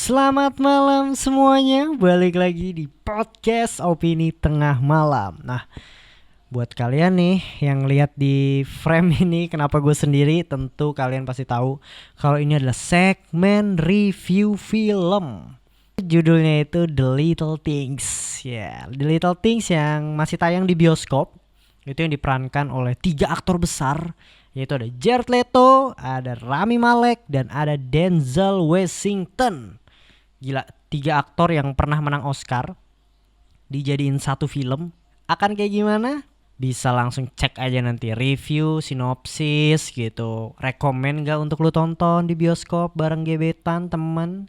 Selamat malam semuanya, balik lagi di podcast Opini Tengah Malam. Nah, buat kalian nih yang lihat di frame ini kenapa gue sendiri, tentu kalian pasti tahu kalau ini adalah segmen review film. Judulnya itu The Little Things. Ya, The Little Things yang masih tayang di bioskop. Itu yang diperankan oleh 3 aktor besar, yaitu ada Jared Leto, ada Rami Malek, dan ada Denzel Washington. Gila, 3 aktor yang pernah menang Oscar dijadiin satu film. Akan kayak gimana? Bisa langsung cek aja nanti review, sinopsis gitu. Rekomen gak untuk lu tonton di bioskop bareng gebetan, temen,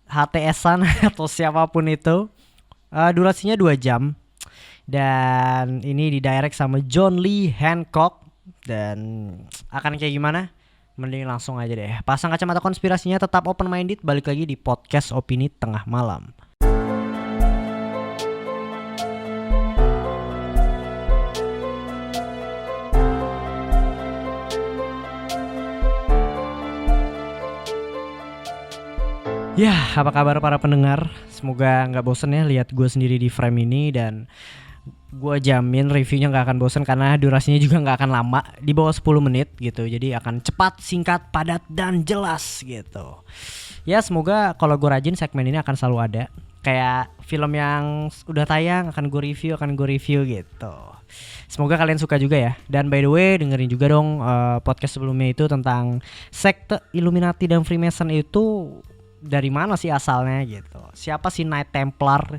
HTS-an atau siapapun itu. Durasinya 2 jam. Dan ini didirect sama John Lee Hancock. Dan akan kayak gimana? Mending langsung aja deh. Pasang kacamata konspirasinya, tetap open minded. Balik lagi di podcast Opini Tengah Malam. Ya, apa kabar para pendengar? Semoga gak bosen ya lihat gue sendiri di frame ini. Dan gue jamin reviewnya gak akan bosen karena durasinya juga gak akan lama, di bawah 10 menit gitu. Jadi akan cepat, singkat, padat, dan jelas gitu. Ya semoga kalau gue rajin segmen ini akan selalu ada. Kayak film yang udah tayang akan gue review gitu. Semoga kalian suka juga ya. Dan by the way dengerin juga dong podcast sebelumnya itu tentang sekte Illuminati dan Freemason itu dari mana sih asalnya gitu. Siapa sih Knight Templar?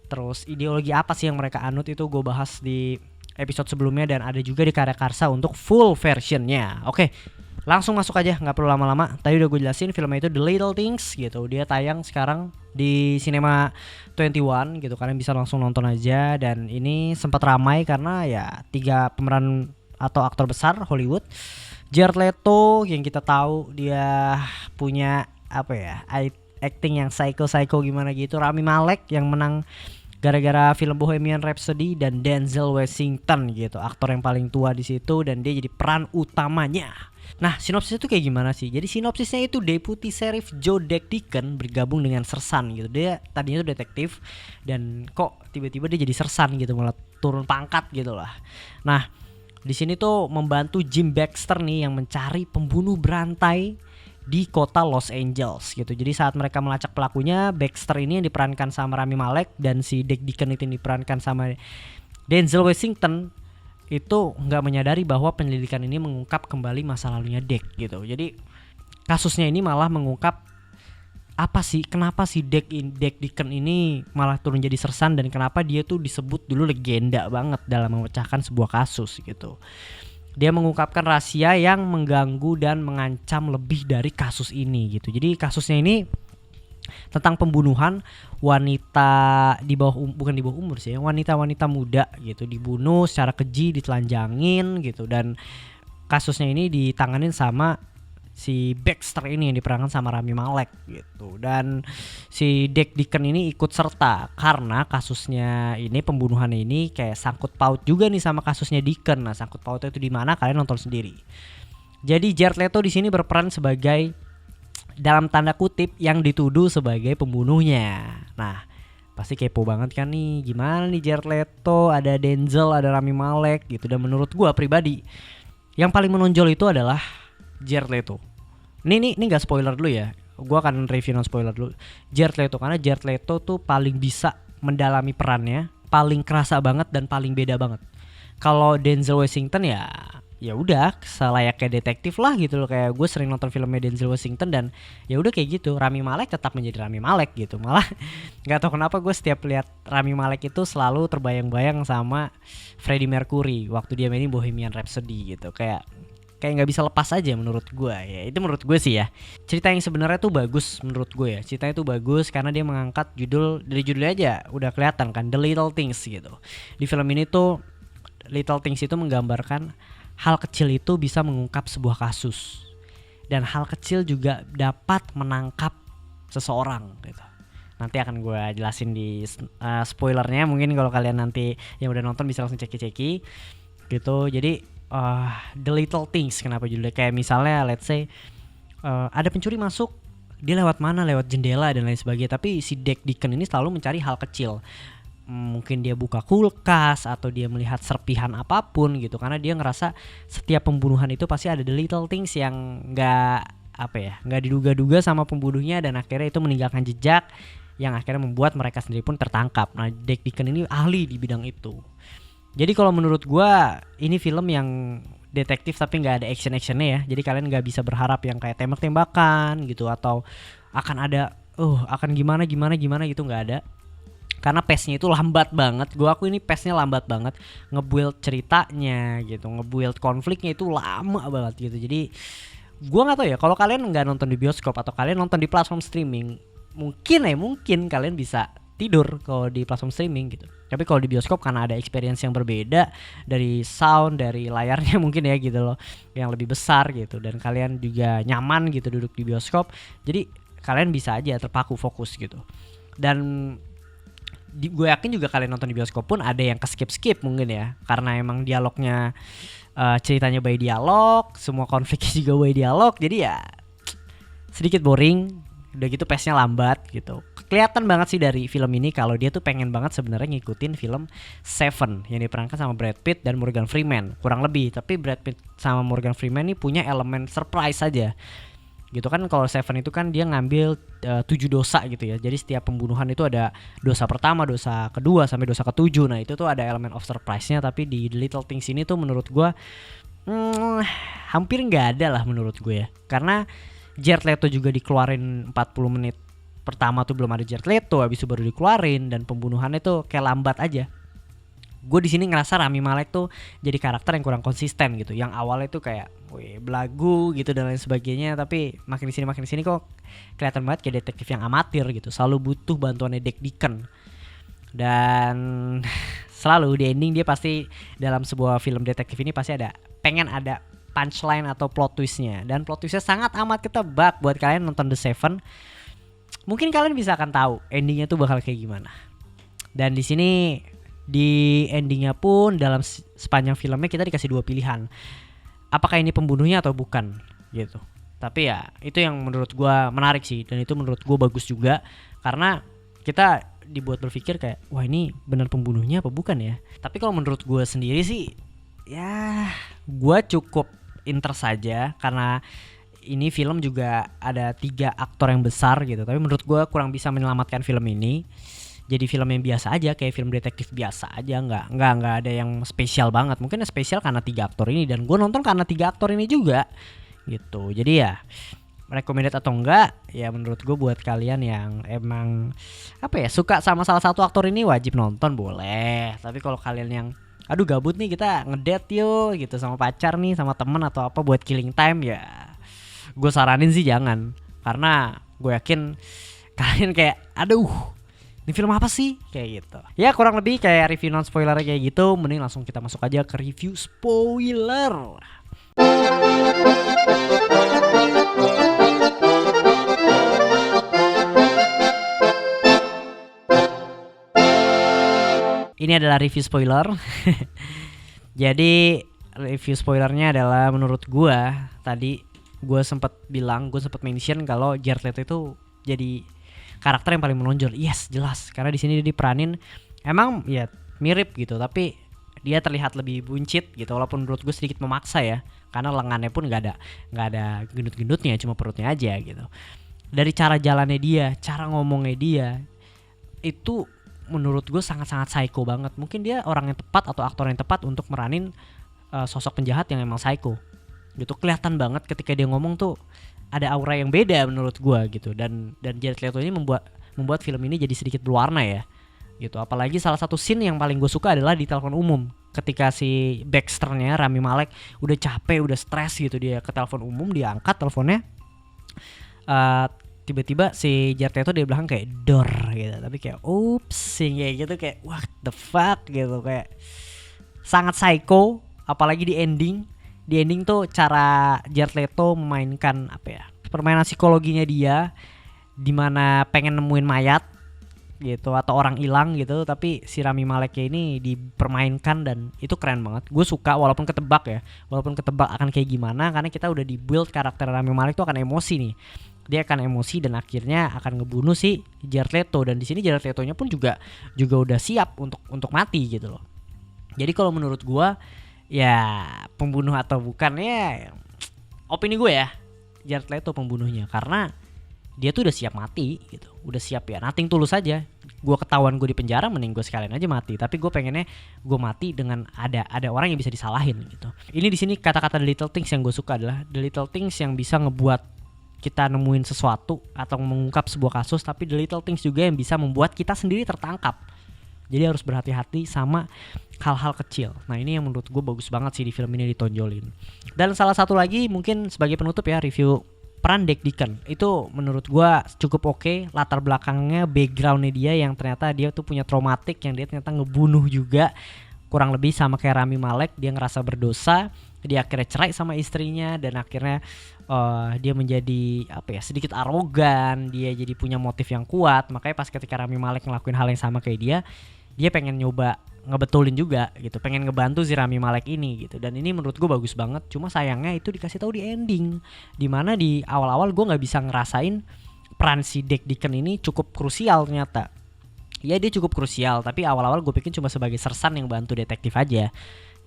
Terus ideologi apa sih yang mereka anut, itu gue bahas di episode sebelumnya. Dan ada juga di Karya Karsa untuk full versionnya. Oke, langsung masuk aja, gak perlu lama-lama. Tadi udah gue jelasin filmnya itu The Little Things gitu. Dia tayang sekarang di Cinema 21 gitu. Kalian bisa langsung nonton aja. Dan ini sempat ramai karena ya 3 pemeran atau aktor besar Hollywood. Jared Leto yang kita tahu dia punya apa ya, acting yang psycho gimana gitu. Rami Malek yang menang gara-gara film Bohemian Rhapsody, dan Denzel Washington gitu, aktor yang paling tua di situ, dan dia jadi peran utamanya. Nah, sinopsisnya itu kayak gimana sih? Jadi sinopsisnya itu Deputy Sheriff Joe Deacon bergabung dengan sersan gitu. Dia tadinya tuh detektif dan kok tiba-tiba dia jadi sersan gitu, malah turun pangkat gitu lah. Nah, di sini tuh membantu Jim Baxter nih yang mencari pembunuh berantai di kota Los Angeles gitu. Jadi saat mereka melacak pelakunya, Baxter ini yang diperankan sama Rami Malek dan si Deacon itu yang diperankan sama Denzel Washington itu nggak menyadari bahwa penyelidikan ini mengungkap kembali masa lalunya Deck gitu. Jadi kasusnya ini malah mengungkap apa sih, kenapa si Deacon ini malah turun jadi sersan, dan kenapa dia tuh disebut dulu legenda banget dalam memecahkan sebuah kasus gitu. Dia mengungkapkan rahasia yang mengganggu dan mengancam lebih dari kasus ini gitu. Jadi kasusnya ini tentang pembunuhan wanita di bawah bukan di bawah umur sih, wanita-wanita muda gitu, dibunuh secara keji, ditelanjangin gitu. Dan kasusnya ini ditanganin sama si Baxter ini yang diperankan sama Rami Malek gitu. Dan si Deacon ini ikut serta karena kasusnya ini, pembunuhannya ini kayak sangkut paut juga nih sama kasusnya Deacon. Nah, sangkut pautnya itu di mana kalian nonton sendiri. Jadi Jared Leto di sini berperan sebagai, dalam tanda kutip, yang dituduh sebagai pembunuhnya. Nah, pasti kepo banget kan nih, gimana nih Jared Leto, ada Denzel, ada Rami Malek gitu. Dan menurut gua pribadi yang paling menonjol itu adalah Jared Leto. Ini gak spoiler dulu ya, gue akan review non spoiler dulu. Jared Leto, karena Jared Leto tuh paling bisa mendalami perannya, paling kerasa banget dan paling beda banget. Kalau Denzel Washington ya udah selayaknya detektif lah gitu loh. Kayak gue sering nonton filmnya Denzel Washington dan ya udah kayak gitu. Rami Malek tetap menjadi Rami Malek gitu. Malah nggak tahu kenapa gue setiap lihat Rami Malek itu selalu terbayang-bayang sama Freddie Mercury waktu dia mainin Bohemian Rhapsody gitu. Kayak nggak bisa lepas aja menurut gue ya. Itu menurut gue sih ya. Cerita yang sebenarnya tuh bagus menurut gue ya. Ceritanya tuh bagus karena dia mengangkat dari judulnya aja udah kelihatan kan, The Little Things gitu. Di film ini tuh Little Things itu menggambarkan hal kecil itu bisa mengungkap sebuah kasus, dan hal kecil juga dapat menangkap seseorang gitu. Nanti akan gue jelasin di spoilernya. Mungkin kalau kalian nanti yang udah nonton bisa langsung ceki-ceki gitu. Jadi The Little Things, kenapa judulnya? Kayak misalnya let's say ada pencuri masuk dia lewat mana, lewat jendela dan lain sebagainya. Tapi si Deck Deacon ini selalu mencari hal kecil. Mungkin dia buka kulkas atau dia melihat serpihan apapun gitu, karena dia ngerasa setiap pembunuhan itu pasti ada the little things yang nggak diduga-duga sama pembunuhnya, dan akhirnya itu meninggalkan jejak yang akhirnya membuat mereka sendiri pun tertangkap. Nah, Deck Deacon ini ahli di bidang itu. Jadi kalau menurut gua ini film yang detektif tapi nggak ada action-actionnya ya. Jadi kalian nggak bisa berharap yang kayak tembak-tembakan gitu, atau akan ada akan gimana gitu, nggak ada. Karena pace-nya itu lambat banget. Gue aku ini pace-nya lambat banget. Nge-build ceritanya gitu, nge-build konfliknya itu lama banget gitu. Jadi gue nggak tahu ya, kalau kalian nggak nonton di bioskop atau kalian nonton di platform streaming, mungkin kalian bisa tidur kalau di platform streaming gitu. Tapi kalau di bioskop karena ada experience yang berbeda dari sound, dari layarnya mungkin ya gitu loh, yang lebih besar gitu, dan kalian juga nyaman gitu duduk di bioskop. Jadi kalian bisa aja terpaku fokus gitu. Dan gue yakin juga kalian nonton di bioskop pun ada yang skip mungkin ya, karena emang dialognya ceritanya by dialog, semua konfliknya juga by dialog, jadi ya sedikit boring. Udah gitu pace-nya lambat gitu. Kelihatan banget sih dari film ini kalau dia tuh pengen banget sebenarnya ngikutin film Seven yang diperankan sama Brad Pitt dan Morgan Freeman kurang lebih. Tapi Brad Pitt sama Morgan Freeman ini punya elemen surprise aja gitu kan. Kalau Seven itu kan dia ngambil 7 dosa gitu ya. Jadi setiap pembunuhan itu ada dosa pertama, dosa kedua sampai dosa ketujuh. Nah itu tuh ada elemen of surprise-nya. Tapi di The Little Things ini tuh menurut gue hampir nggak ada lah menurut gue ya. Karena Jared Leto juga dikeluarin 40 menit pertama tuh belum ada Jared Leto, habis itu baru dikeluarin, dan pembunuhannya tuh kayak lambat aja. Gue di sini ngerasa Rami Malek tuh jadi karakter yang kurang konsisten gitu. Yang awalnya tuh kayak belagu gitu dan lain sebagainya, tapi makin di sini kok kelihatan banget kayak detektif yang amatir gitu. Selalu butuh bantuannya Deck Deacon. Dan selalu di ending dia pasti dalam sebuah film detektif ini pasti pengen ada punchline atau plot twistnya, dan plot twistnya sangat amat ketebak. Buat kalian nonton The Seven, mungkin kalian bisa akan tahu endingnya tuh bakal kayak gimana. Dan di sini di endingnya pun dalam sepanjang filmnya kita dikasih 2 pilihan, apakah ini pembunuhnya atau bukan gitu. Tapi ya itu yang menurut gue menarik sih, dan itu menurut gue bagus juga karena kita dibuat berpikir kayak wah ini benar pembunuhnya apa bukan ya. Tapi kalau menurut gue sendiri sih ya gue cukup interest saja, karena ini film juga ada 3 aktor yang besar gitu. Tapi menurut gue kurang bisa menyelamatkan film ini. Jadi film yang biasa aja, kayak film detektif biasa aja, nggak ada yang spesial banget. Mungkin spesial karena 3 aktor ini, dan gue nonton karena 3 aktor ini juga gitu. Jadi ya recommended atau enggak ya menurut gue buat kalian yang emang suka sama salah satu aktor ini wajib nonton boleh. Tapi kalau kalian yang aduh gabut nih kita ngedate yuk gitu sama pacar nih, sama temen atau apa buat killing time, ya gue saranin sih jangan. Karena gue yakin kalian kayak aduh ini film apa sih kayak gitu. Ya kurang lebih kayak review non spoiler kayak gitu. Mending langsung kita masuk aja ke review spoiler. Ini adalah review spoiler. Jadi review spoilernya adalah menurut gua, tadi gua sempat mention kalau Jared Leto itu jadi karakter yang paling menonjol. Yes, jelas. Karena di sini dia diperanin emang ya mirip gitu, tapi dia terlihat lebih buncit gitu, walaupun menurut gue sedikit memaksa ya. Karena lengannya pun nggak ada gendut-gendutnya, cuma perutnya aja gitu. Dari cara jalannya dia, cara ngomongnya dia, itu menurut gue sangat-sangat psycho banget. Mungkin dia orang yang tepat atau aktor yang tepat untuk meranin sosok penjahat yang emang psycho gitu. Kelihatan banget ketika dia ngomong tuh ada aura yang beda menurut gue gitu. Dan Jared Leto ini membuat film ini jadi sedikit berwarna ya gitu. Apalagi salah satu scene yang paling gue suka adalah di telepon umum, ketika si Baxter-nya Rami Malek udah capek, udah stres gitu, dia ke telepon umum, dia angkat teleponnya, tiba-tiba si Jared Leto dia belakang kayak door gitu, tapi kayak oops kayak gitu, kayak what the fuck gitu, kayak sangat psycho. Apalagi di ending tuh cara Jared Leto memainkan permainan psikologinya dia, dimana pengen nemuin mayat gitu atau orang hilang gitu, tapi si Rami Maleknya ini dipermainkan dan itu keren banget. Gue suka walaupun ketebak akan kayak gimana, karena kita udah di build karakter Rami Malek tuh akan emosi nih. dia akan emosi dan akhirnya akan ngebunuh si Jared Leto. Dan di sini Jared Leto-nya pun juga udah siap untuk mati gitu loh. Jadi kalau menurut gue ya pembunuh atau bukan ya opini gue ya, Jared Leto pembunuhnya, karena dia tuh udah siap mati gitu, udah siap ya, nothing tulus aja. Gue ketahuan gue di penjara, mending gue sekalian aja mati. Tapi gue pengennya gue mati dengan ada orang yang bisa disalahin gitu. Ini di sini kata-kata the little things yang gue suka adalah the little things yang bisa ngebuat kita nemuin sesuatu atau mengungkap sebuah kasus, tapi the little things juga yang bisa membuat kita sendiri tertangkap. Jadi harus berhati-hati sama hal-hal kecil. Nah ini yang menurut gue bagus banget sih di film ini ditonjolin. Dan salah satu lagi mungkin sebagai penutup ya, review peran Dick Deacon. Itu menurut gue cukup oke. Latar belakangnya, backgroundnya dia yang ternyata dia tuh punya traumatik, yang dia ternyata ngebunuh juga. Kurang lebih sama kayak Rami Malek, dia ngerasa berdosa, dia akhirnya cerai sama istrinya, dan akhirnya dia menjadi sedikit arogan, dia jadi punya motif yang kuat. Makanya pas ketika Rami Malek ngelakuin hal yang sama kayak dia pengen nyoba ngebetulin juga gitu, pengen ngebantu si Rami Malek ini gitu. Dan ini menurut gue bagus banget. Cuma sayangnya itu dikasih tahu di ending, dimana di awal-awal gue nggak bisa ngerasain peran si Dick Deacon ini cukup krusial ternyata. Ya dia cukup krusial, tapi awal-awal gue pikir cuma sebagai sersan yang bantu detektif aja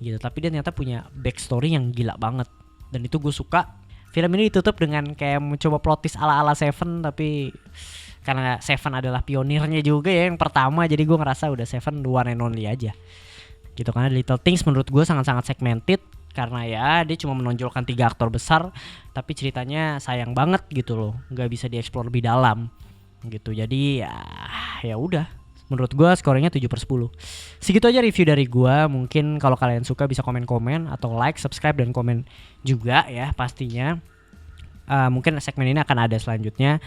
gitu. Tapi dia ternyata punya backstory yang gila banget, dan itu gue suka. Film ini ditutup dengan kayak mencoba plot twist ala-ala Seven, tapi karena Seven adalah pionirnya juga ya yang pertama, jadi gue ngerasa udah Seven the one and only aja gitu. Karena Little Things menurut gue sangat-sangat segmented, karena ya dia cuma menonjolkan 3 aktor besar, tapi ceritanya sayang banget gitu loh, nggak bisa dieksplor lebih dalam gitu. Jadi ya udah, menurut gue skornya 7/10. Segitu aja review dari gue. Mungkin kalau kalian suka bisa komen-komen atau like, subscribe, dan komen juga ya pastinya. Mungkin segmen ini akan ada selanjutnya,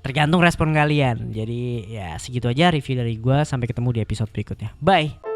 tergantung respon kalian. Jadi ya segitu aja review dari gue. Sampai ketemu di episode berikutnya. Bye.